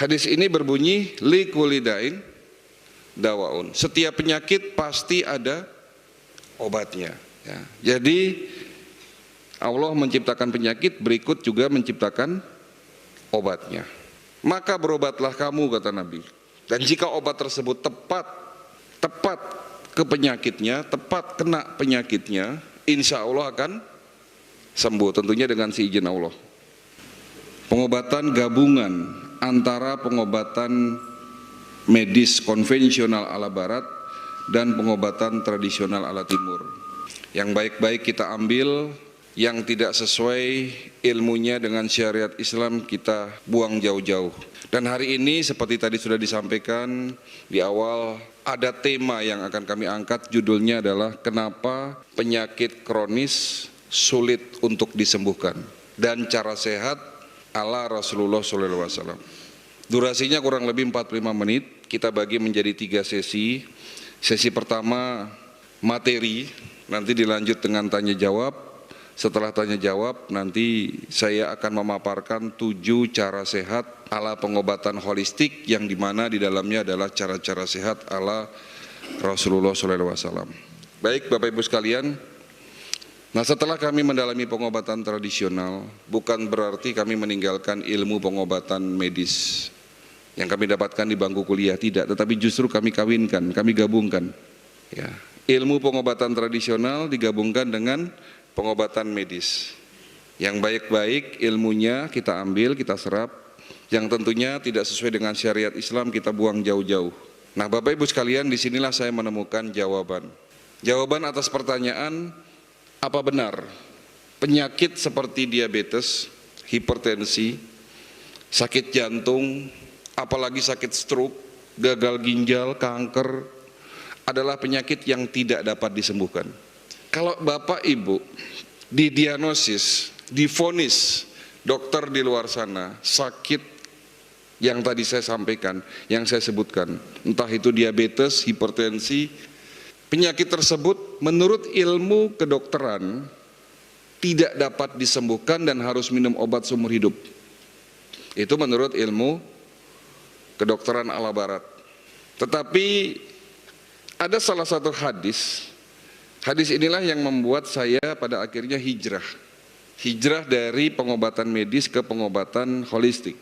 Hadis ini berbunyi likulli da'in dawaun. Setiap penyakit pasti ada obatnya. Ya. Jadi Allah menciptakan penyakit, berikut juga menciptakan obatnya. Maka berobatlah kamu, kata Nabi. Dan jika obat tersebut tepat ke penyakitnya, tepat kena penyakitnya, insya Allah akan sembuh, tentunya dengan seizin Allah. Pengobatan gabungan antara pengobatan medis konvensional ala barat dan pengobatan tradisional ala timur. Yang baik-baik kita ambil, yang tidak sesuai ilmunya dengan syariat Islam kita buang jauh-jauh. Dan hari ini seperti tadi sudah disampaikan di awal, ada tema yang akan kami angkat, judulnya adalah kenapa penyakit kronis sulit untuk disembuhkan dan cara sehat ala Rasulullah SAW. Durasinya kurang lebih 45 menit, kita bagi menjadi 3 sesi. Sesi pertama materi, nanti dilanjut dengan tanya jawab. Setelah tanya jawab, nanti saya akan memaparkan 7 cara sehat ala pengobatan holistik, yang dimana di dalamnya adalah cara-cara sehat ala Rasulullah SAW. Baik Bapak Ibu sekalian, nah setelah kami mendalami pengobatan tradisional, bukan berarti kami meninggalkan ilmu pengobatan medis yang kami dapatkan di bangku kuliah, tidak, tetapi justru kami kawinkan, kami gabungkan. Ya, ilmu pengobatan tradisional digabungkan dengan pengobatan medis. Yang baik-baik ilmunya kita ambil, kita serap, yang tentunya tidak sesuai dengan syariat Islam kita buang jauh-jauh. Nah Bapak Ibu sekalian, disinilah saya menemukan jawaban. Jawaban atas pertanyaan, apa benar penyakit seperti diabetes, hipertensi, sakit jantung, apalagi sakit stroke, gagal ginjal, kanker adalah penyakit yang tidak dapat disembuhkan? Kalau Bapak Ibu didiagnosis, divonis dokter di luar sana sakit yang tadi saya sampaikan, yang saya sebutkan, entah itu diabetes, hipertensi, penyakit tersebut menurut ilmu kedokteran tidak dapat disembuhkan dan harus minum obat seumur hidup. Itu menurut ilmu kedokteran ala barat. Tetapi ada salah satu hadis, hadis inilah yang membuat saya pada akhirnya hijrah dari pengobatan medis ke pengobatan holistik.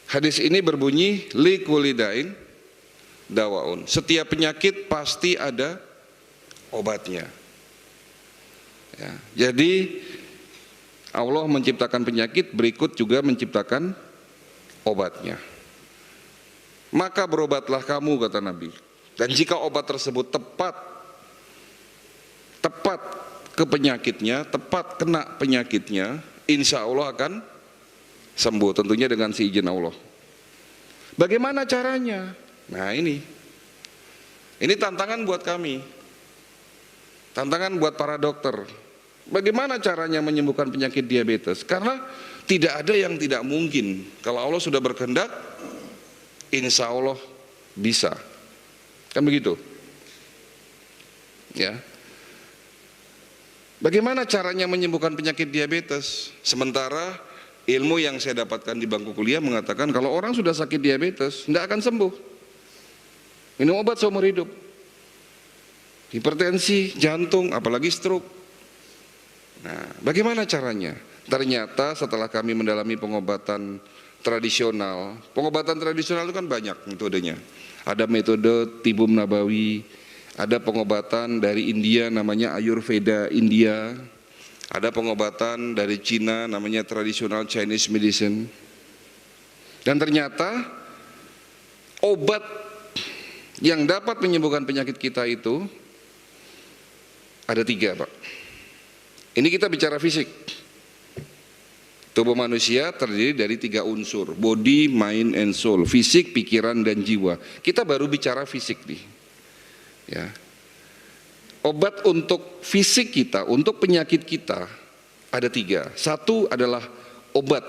Hadis ini berbunyi likulli da'in dawaun. Setiap penyakit pasti ada obatnya. Ya, jadi Allah menciptakan penyakit, berikut juga menciptakan obatnya. Maka berobatlah kamu, kata Nabi. Dan jika obat tersebut tepat ke penyakitnya, tepat kena penyakitnya, insya Allah akan sembuh, tentunya dengan seizin Allah. Bagaimana caranya? Nah ini tantangan buat kami, tantangan buat para dokter. Bagaimana caranya menyembuhkan penyakit diabetes? Karena tidak ada yang tidak mungkin. Kalau Allah sudah berkehendak, insya Allah bisa. Kan begitu? Ya. Bagaimana caranya menyembuhkan penyakit diabetes? Sementara ilmu yang saya dapatkan di bangku kuliah mengatakan kalau orang sudah sakit diabetes tidak akan sembuh. Minum obat seumur hidup. Hipertensi, jantung, apalagi stroke. Nah, bagaimana caranya? Ternyata setelah kami mendalami pengobatan tradisional itu kan banyak metodenya. Ada metode tibum nabawi, ada pengobatan dari India namanya Ayurveda India, ada pengobatan dari Cina namanya traditional Chinese medicine. Dan ternyata obat yang dapat menyembuhkan penyakit kita itu ada 3, Pak. Ini kita bicara fisik. Tubuh manusia terdiri dari 3 unsur, body, mind, and soul, fisik, pikiran, dan jiwa. Kita baru bicara fisik nih. Ya. Obat untuk fisik kita, untuk penyakit kita ada 3. Satu adalah obat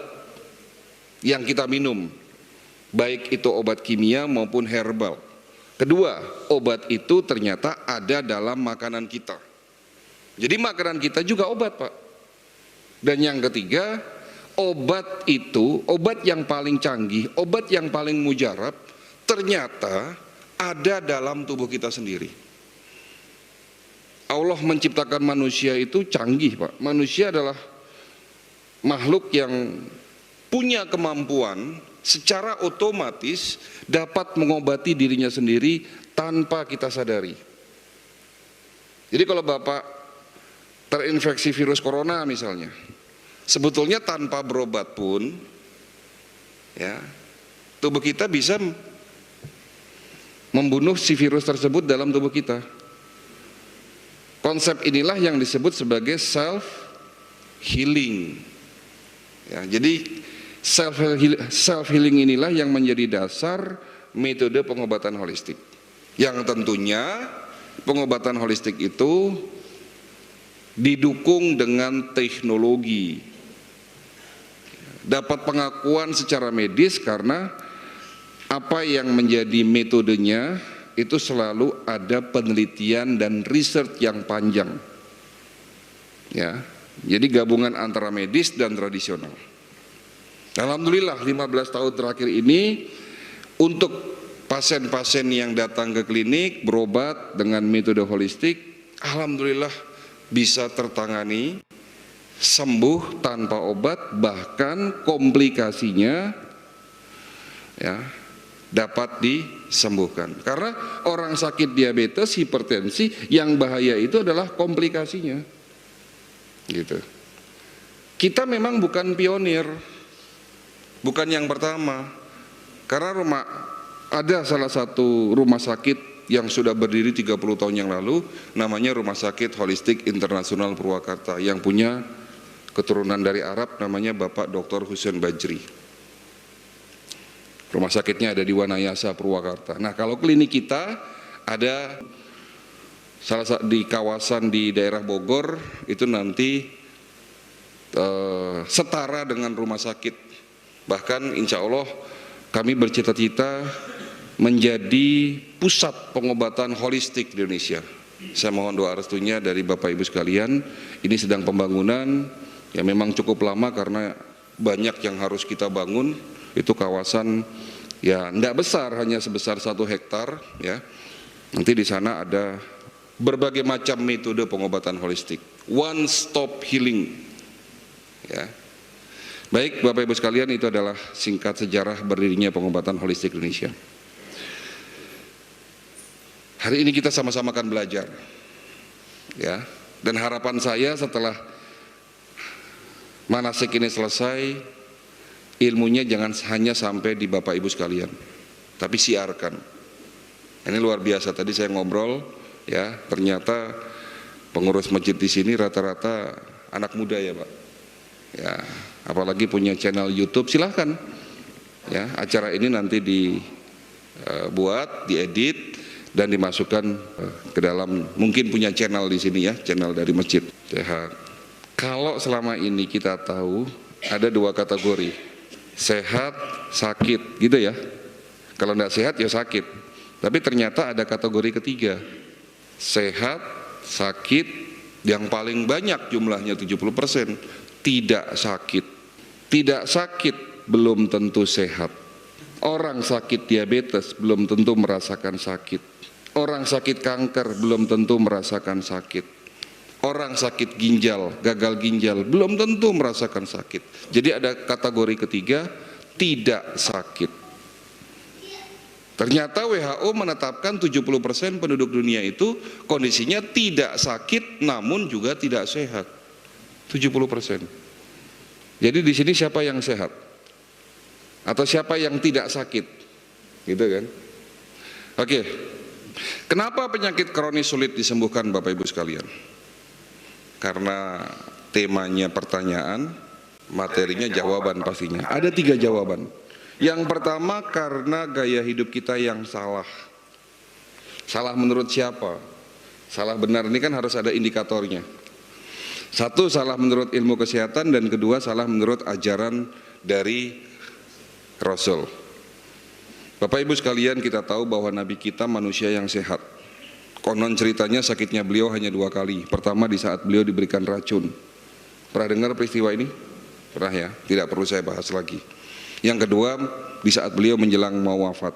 yang kita minum, baik itu obat kimia maupun herbal. Kedua, obat itu ternyata ada dalam makanan kita. Jadi makanan kita juga obat, Pak. Dan yang ketiga, obat itu, obat yang paling canggih, obat yang paling mujarab, ternyata ada dalam tubuh kita sendiri. Allah menciptakan manusia itu canggih, Pak. Manusia adalah makhluk yang punya kemampuan secara otomatis dapat mengobati dirinya sendiri tanpa kita sadari. Jadi kalau Bapak terinfeksi virus corona misalnya, sebetulnya tanpa berobat pun, ya, tubuh kita bisa membunuh si virus tersebut dalam tubuh kita. Konsep inilah yang disebut sebagai self healing. Ya, jadi self healing inilah yang menjadi dasar metode pengobatan holistik. Yang tentunya pengobatan holistik itu didukung dengan teknologi. Dapat pengakuan secara medis karena apa yang menjadi metodenya itu selalu ada penelitian dan research yang panjang. Ya, jadi gabungan antara medis dan tradisional. Alhamdulillah 15 tahun terakhir ini untuk pasien-pasien yang datang ke klinik berobat dengan metode holistik, alhamdulillah bisa tertangani, sembuh tanpa obat, bahkan komplikasinya ya dapat disembuhkan. Karena orang sakit diabetes, hipertensi, yang bahaya itu adalah komplikasinya. Gitu. Kita memang bukan pionir, bukan yang pertama. Karena ada salah satu rumah sakit yang sudah berdiri 30 tahun yang lalu, namanya Rumah Sakit Holistik Internasional Purwakarta, yang punya keturunan dari Arab, namanya Bapak Dr. Husain Bajri. Rumah sakitnya ada di Wanayasa, Purwakarta. Nah, kalau klinik kita ada salah satu di kawasan di daerah Bogor, itu nanti setara dengan rumah sakit. Bahkan insya Allah kami bercita-cita menjadi pusat pengobatan holistik di Indonesia. Saya mohon doa restunya dari Bapak Ibu sekalian. Ini sedang pembangunan, ya memang cukup lama karena banyak yang harus kita bangun. Itu kawasan ya tidak besar, hanya sebesar 1 hektar ya. Nanti di sana ada berbagai macam metode pengobatan holistik, one stop healing ya. Baik Bapak Ibu sekalian, itu adalah singkat sejarah berdirinya pengobatan holistik Indonesia. Hari ini kita sama-sama akan belajar ya, dan harapan saya setelah manasik ini selesai, ilmunya jangan hanya sampai di Bapak Ibu sekalian, tapi siarkan. Ini luar biasa, tadi saya ngobrol ya, ternyata pengurus masjid di sini rata-rata anak muda ya Pak. Ya, apalagi punya channel YouTube, silahkan ya, acara ini nanti dibuat, diedit dan dimasukkan ke dalam, mungkin punya channel di sini ya, channel dari masjid. Sehat. Kalau selama ini kita tahu ada 2 kategori, sehat, sakit, gitu ya. Kalau tidak sehat ya sakit. Tapi ternyata ada kategori ketiga, sehat, sakit, yang paling banyak jumlahnya 70%, tidak sakit. Tidak sakit belum tentu sehat. Orang sakit diabetes belum tentu merasakan sakit. Orang sakit kanker belum tentu merasakan sakit. Orang sakit ginjal, gagal ginjal belum tentu merasakan sakit. Jadi ada kategori ketiga, tidak sakit. Ternyata WHO menetapkan 70% penduduk dunia itu kondisinya tidak sakit namun juga tidak sehat. 70%. Jadi di sini siapa yang sehat? Atau siapa yang tidak sakit? Gitu kan? Oke. Kenapa penyakit kronis sulit disembuhkan Bapak Ibu sekalian? Karena temanya pertanyaan, materinya jawaban pastinya. Ada 3 jawaban. Yang pertama karena gaya hidup kita yang salah. Salah menurut siapa? Salah benar ini kan harus ada indikatornya. 1, salah menurut ilmu kesehatan, dan kedua salah menurut ajaran dari Rasul. Bapak Ibu sekalian, kita tahu bahwa Nabi kita manusia yang sehat. Konon ceritanya sakitnya beliau hanya 2 kali. Pertama di saat beliau diberikan racun. Pernah dengar peristiwa ini? Pernah ya, tidak perlu saya bahas lagi. Yang kedua, di saat beliau menjelang mau wafat.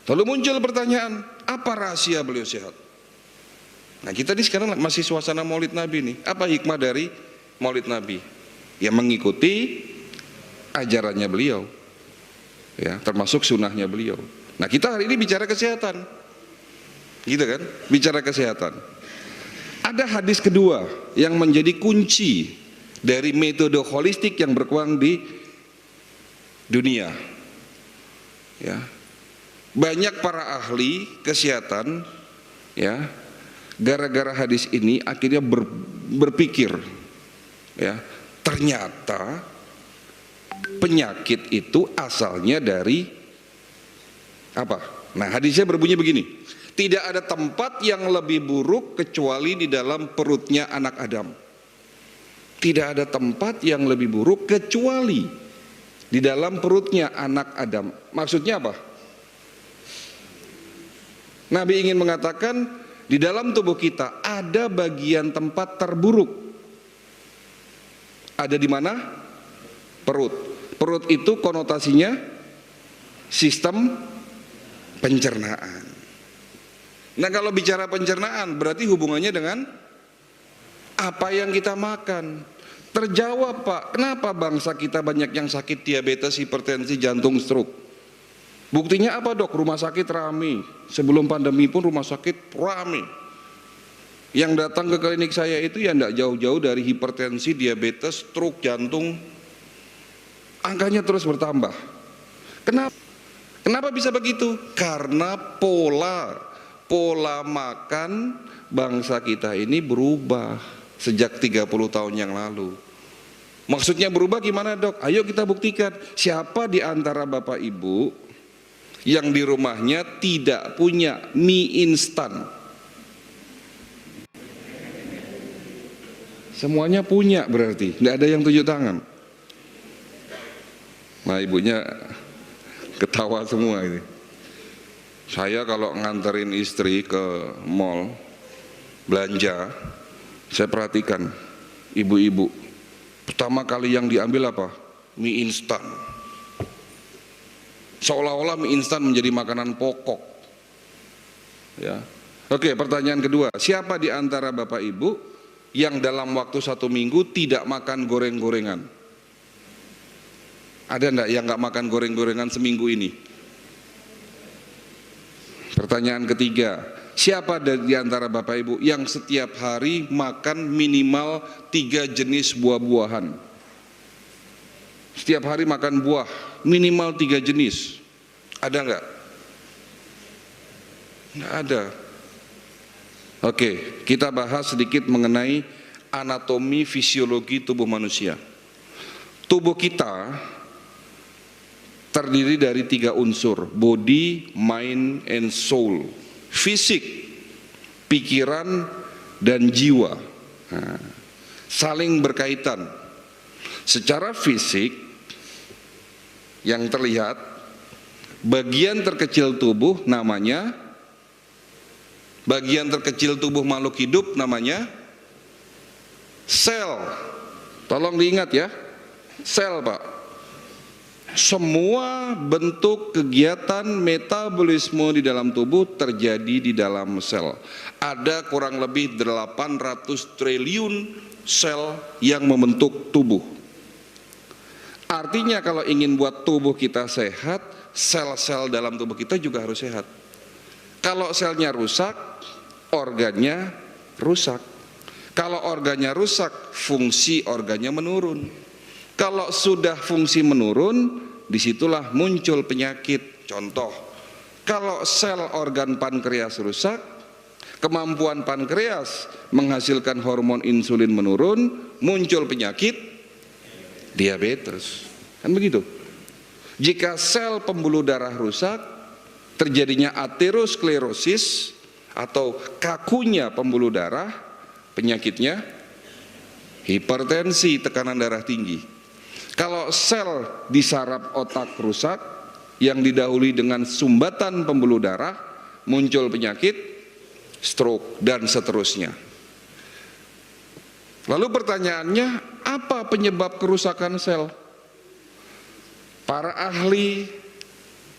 Lalu muncul pertanyaan, apa rahasia beliau sehat? Nah, kita ini sekarang masih suasana Maulid Nabi nih. Apa hikmah dari Maulid Nabi? Ya mengikuti ajarannya beliau, ya termasuk sunnahnya beliau. Nah, kita hari ini bicara kesehatan, gitu kan? Bicara kesehatan. Ada hadis kedua yang menjadi kunci dari metode holistik yang berkembang di dunia. Ya, banyak para ahli kesehatan, ya, gara-gara hadis ini akhirnya berpikir, ya, ternyata penyakit itu asalnya dari apa? Nah, hadisnya berbunyi begini: tidak ada tempat yang lebih buruk kecuali di dalam perutnya anak Adam. Tidak ada tempat yang lebih buruk kecuali di dalam perutnya anak Adam. Maksudnya apa? Nabi ingin mengatakan di dalam tubuh kita ada bagian tempat terburuk. Ada di mana? Perut. Perut itu konotasinya sistem pencernaan. Nah, kalau bicara pencernaan berarti hubungannya dengan apa yang kita makan. Terjawab, Pak, kenapa bangsa kita banyak yang sakit diabetes, hipertensi, jantung, stroke? Buktinya apa, Dok? Rumah sakit ramai. Sebelum pandemi pun rumah sakit ramai. Yang datang ke klinik saya itu ya enggak jauh-jauh dari hipertensi, diabetes, stroke, jantung. Angkanya terus bertambah. Kenapa? Kenapa bisa begitu? Karena pola makan bangsa kita ini berubah sejak 30 tahun yang lalu. Maksudnya berubah gimana, Dok? Ayo kita buktikan. Siapa di antara Bapak Ibu yang di rumahnya tidak punya mie instan? Semuanya punya berarti, tidak ada yang tunjuk tangan. Nah, ibunya ketawa semua ini. Saya kalau nganterin istri ke mall belanja, saya perhatikan ibu-ibu. Pertama kali yang diambil apa? Mie instan. Seolah-olah mie instan menjadi makanan pokok. Ya. Oke, pertanyaan kedua. Siapa di antara Bapak Ibu yang dalam waktu 1 minggu tidak makan goreng-gorengan? Ada enggak yang enggak makan goreng-gorengan seminggu ini? Pertanyaan ketiga, siapa di antara Bapak Ibu yang setiap hari makan minimal 3 jenis buah-buahan? Setiap hari makan buah minimal 3 jenis. Ada enggak? Enggak ada. Oke, kita bahas sedikit mengenai anatomi fisiologi tubuh manusia. Tubuh kita terdiri dari 3 unsur: body, mind, and soul. Fisik, pikiran, dan jiwa. Nah, saling berkaitan. Secara fisik yang terlihat, bagian terkecil tubuh namanya, bagian terkecil tubuh makhluk hidup namanya sel. Tolong diingat ya, sel, Pak. Semua bentuk kegiatan metabolisme di dalam tubuh terjadi di dalam sel. Ada kurang lebih 800 triliun sel yang membentuk tubuh. Artinya kalau ingin buat tubuh kita sehat, sel-sel dalam tubuh kita juga harus sehat. Kalau selnya rusak, organnya rusak. Kalau organnya rusak, fungsi organnya menurun. Kalau sudah fungsi menurun, disitulah muncul penyakit. Contoh, kalau sel organ pankreas rusak, kemampuan pankreas menghasilkan hormon insulin menurun, muncul penyakit diabetes. Kan begitu. Jika sel pembuluh darah rusak, terjadinya aterosklerosis atau kakunya pembuluh darah, penyakitnya hipertensi, tekanan darah tinggi. Kalau sel di saraf otak rusak yang didahului dengan sumbatan pembuluh darah, muncul penyakit stroke dan seterusnya. Lalu pertanyaannya, apa penyebab kerusakan sel? Para ahli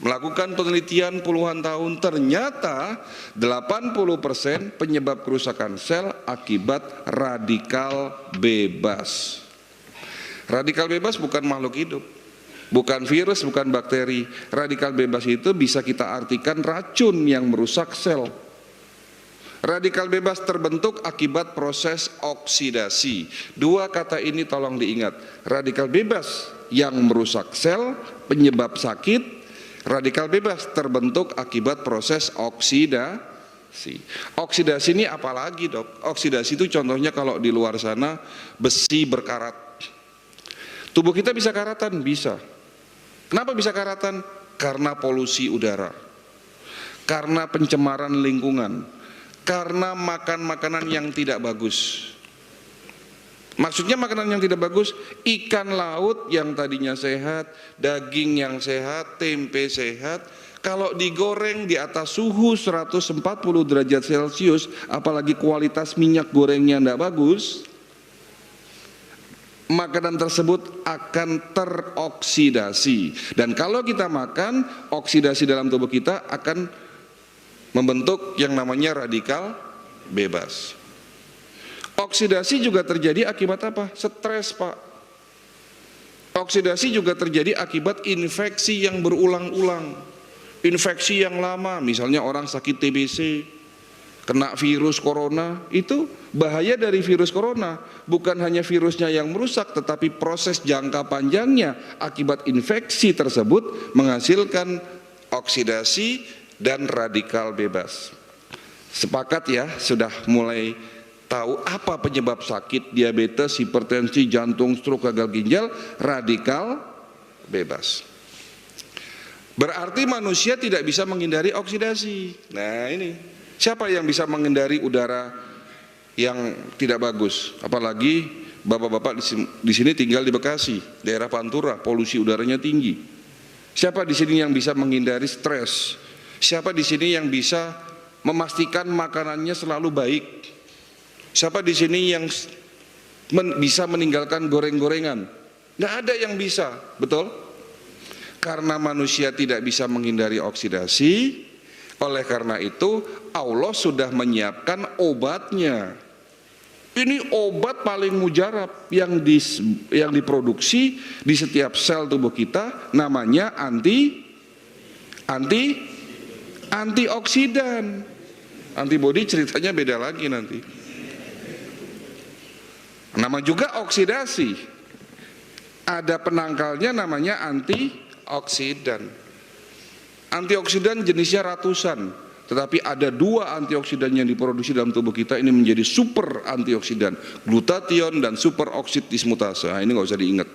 melakukan penelitian puluhan tahun, ternyata 80% penyebab kerusakan sel akibat radikal bebas. Radikal bebas bukan makhluk hidup, bukan virus, bukan bakteri. Radikal bebas itu bisa kita artikan racun yang merusak sel. Radikal bebas terbentuk akibat proses oksidasi. Dua kata ini tolong diingat. Radikal bebas yang merusak sel, penyebab sakit. Radikal bebas terbentuk akibat proses oksidasi. Oksidasi ini apalagi, Dok? Oksidasi itu contohnya kalau di luar sana besi berkarat. Tubuh kita bisa karatan? Bisa. Kenapa bisa karatan? Karena polusi udara, karena pencemaran lingkungan, karena makan makanan yang tidak bagus. Maksudnya makanan yang tidak bagus, ikan laut yang tadinya sehat, daging yang sehat, tempe sehat, kalau digoreng di atas suhu 140 derajat Celcius, apalagi kualitas minyak gorengnya tidak bagus, makanan tersebut akan teroksidasi. Dan kalau kita makan, oksidasi dalam tubuh kita akan membentuk yang namanya radikal bebas. Oksidasi juga terjadi akibat apa? Stres, Pak. Oksidasi juga terjadi akibat infeksi yang berulang-ulang, infeksi yang lama. Misalnya orang sakit TBC, kena virus corona, itu bahaya dari virus corona. Bukan hanya virusnya yang merusak, tetapi proses jangka panjangnya akibat infeksi tersebut menghasilkan oksidasi dan radikal bebas. Sepakat ya, sudah mulai tahu apa penyebab sakit diabetes, hipertensi, jantung, stroke, gagal ginjal, radikal bebas. Berarti manusia tidak bisa menghindari oksidasi. Nah ini, siapa yang bisa menghindari udara yang tidak bagus? Apalagi bapak-bapak di sini tinggal di Bekasi, daerah Pantura, polusi udaranya tinggi. Siapa di sini yang bisa menghindari stres? Siapa di sini yang bisa memastikan makanannya selalu baik? Siapa di sini yang bisa meninggalkan goreng-gorengan? Nggak ada yang bisa, betul? Karena manusia tidak bisa menghindari oksidasi, oleh karena itu Allah sudah menyiapkan obatnya. Ini obat paling mujarab yang diproduksi di setiap sel tubuh kita, namanya antioksidan. Antibodi ceritanya beda lagi nanti. Nama juga oksidasi. Ada penangkalnya namanya antioksidan. Antioksidan jenisnya ratusan, tetapi ada dua antioksidan yang diproduksi dalam tubuh kita ini menjadi super antioksidan, glutathione dan superoksid dismutase. Nah, ini nggak usah diingat.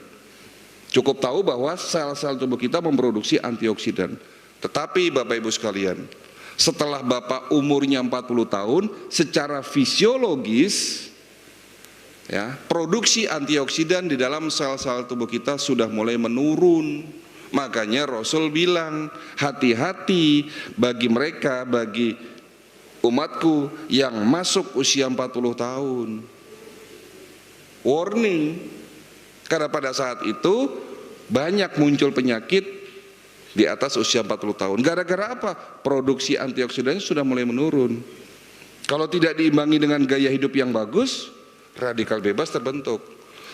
Cukup tahu bahwa sel-sel tubuh kita memproduksi antioksidan. Tetapi Bapak Ibu sekalian, setelah Bapak umurnya 40 tahun, secara fisiologis ya, produksi antioksidan di dalam sel-sel tubuh kita sudah mulai menurun. Makanya Rasul bilang, hati-hati bagi mereka, bagi umatku yang masuk usia 40 tahun. Warning, karena pada saat itu banyak muncul penyakit di atas usia 40 tahun. Gara-gara apa? Produksi antioksidannya sudah mulai menurun. Kalau tidak diimbangi dengan gaya hidup yang bagus, radikal bebas terbentuk.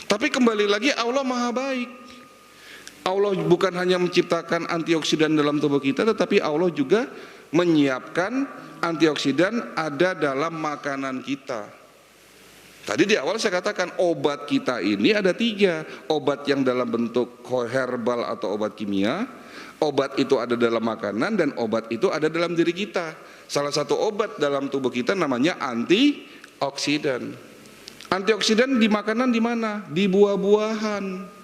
Tapi kembali lagi, Allah Maha Baik. Allah bukan hanya menciptakan antioksidan dalam tubuh kita, tetapi Allah juga menyiapkan antioksidan ada dalam makanan kita. Tadi di awal saya katakan obat kita ini ada 3. Obat yang dalam bentuk herbal atau obat kimia, obat itu ada dalam makanan, dan obat itu ada dalam diri kita. Salah satu obat dalam tubuh kita namanya antioksidan. Antioksidan di makanan di mana? Di buah-buahan.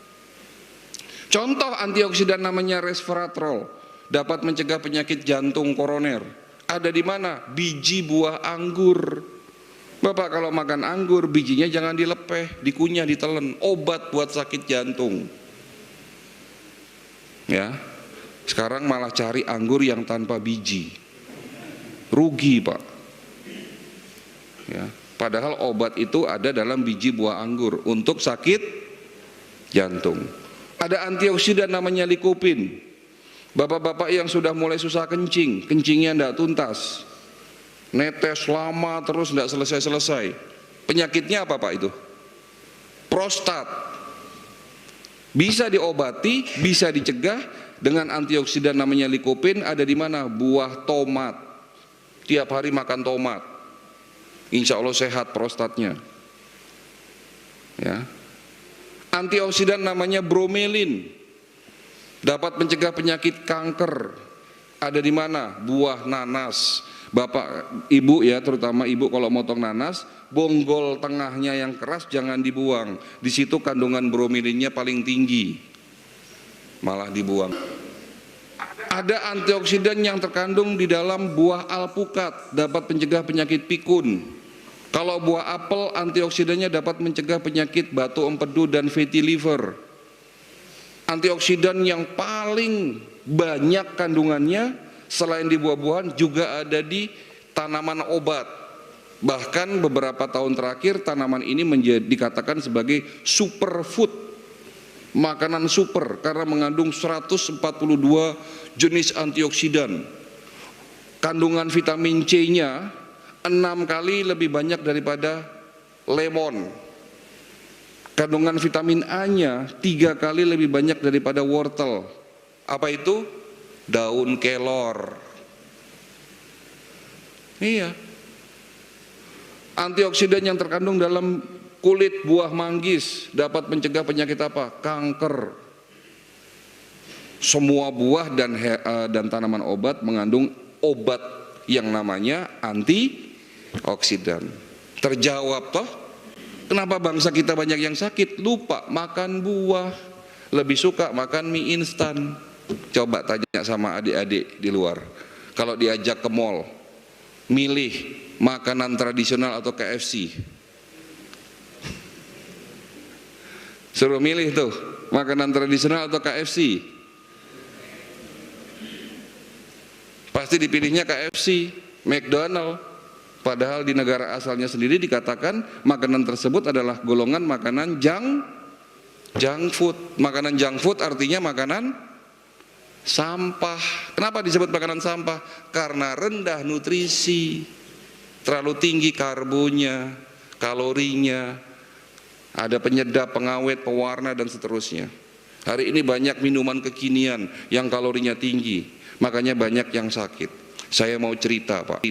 Contoh antioksidan namanya resveratrol, dapat mencegah penyakit jantung koroner. Ada di mana? Biji buah anggur. Bapak kalau makan anggur, bijinya jangan dilepeh, dikunyah, ditelen. Obat buat sakit jantung. Ya, sekarang malah cari anggur yang tanpa biji. Rugi, Pak. Ya, padahal obat itu ada dalam biji buah anggur untuk sakit jantung. Ada antioksidan namanya likopin. Bapak-bapak yang sudah mulai susah kencing, kencingnya tidak tuntas, netes lama terus tidak selesai-selesai. Penyakitnya apa Pak itu? Prostat. Bisa diobati, bisa dicegah dengan antioksidan namanya likopin. Ada di mana? Buah tomat. Tiap hari makan tomat, insya Allah sehat prostatnya. Ya. Antioksidan namanya bromelin, dapat mencegah penyakit kanker. Ada di mana? Buah nanas. Bapak, ibu ya, terutama ibu kalau motong nanas, bonggol tengahnya yang keras jangan dibuang. Di situ kandungan bromelinnya paling tinggi, malah dibuang. Ada antioksidan yang terkandung di dalam buah alpukat, dapat mencegah penyakit pikun. Kalau buah apel, antioksidannya dapat mencegah penyakit batu empedu dan fatty liver. Antioksidan yang paling banyak kandungannya selain di buah-buahan juga ada di tanaman obat. Bahkan beberapa tahun terakhir tanaman ini dikatakan sebagai superfood, makanan super, karena mengandung 142 jenis antioksidan. Kandungan vitamin C-nya 6 kali lebih banyak daripada lemon. Kandungan vitamin A-nya 3 kali lebih banyak daripada wortel. Apa itu? Daun kelor. Iya. Antioksidan yang terkandung dalam kulit buah manggis dapat mencegah penyakit apa? Kanker. Semua buah dan tanaman obat mengandung obat yang namanya antioksidan. Terjawab toh? Kenapa bangsa kita banyak yang sakit? Lupa makan buah, lebih suka makan mie instan. Coba tanya sama adik-adik di luar, kalau diajak ke mall, milih makanan tradisional atau KFC? Suruh milih tuh, makanan tradisional atau KFC? Pasti dipilihnya KFC, McDonald. Padahal di negara asalnya sendiri dikatakan makanan tersebut adalah golongan makanan junk food. Makanan junk food artinya makanan sampah. Kenapa disebut makanan sampah? Karena rendah nutrisi, terlalu tinggi karbonya, kalorinya, ada penyedap, pengawet, pewarna dan seterusnya. Hari ini banyak minuman kekinian yang kalorinya tinggi, makanya banyak yang sakit. Saya mau cerita Pak,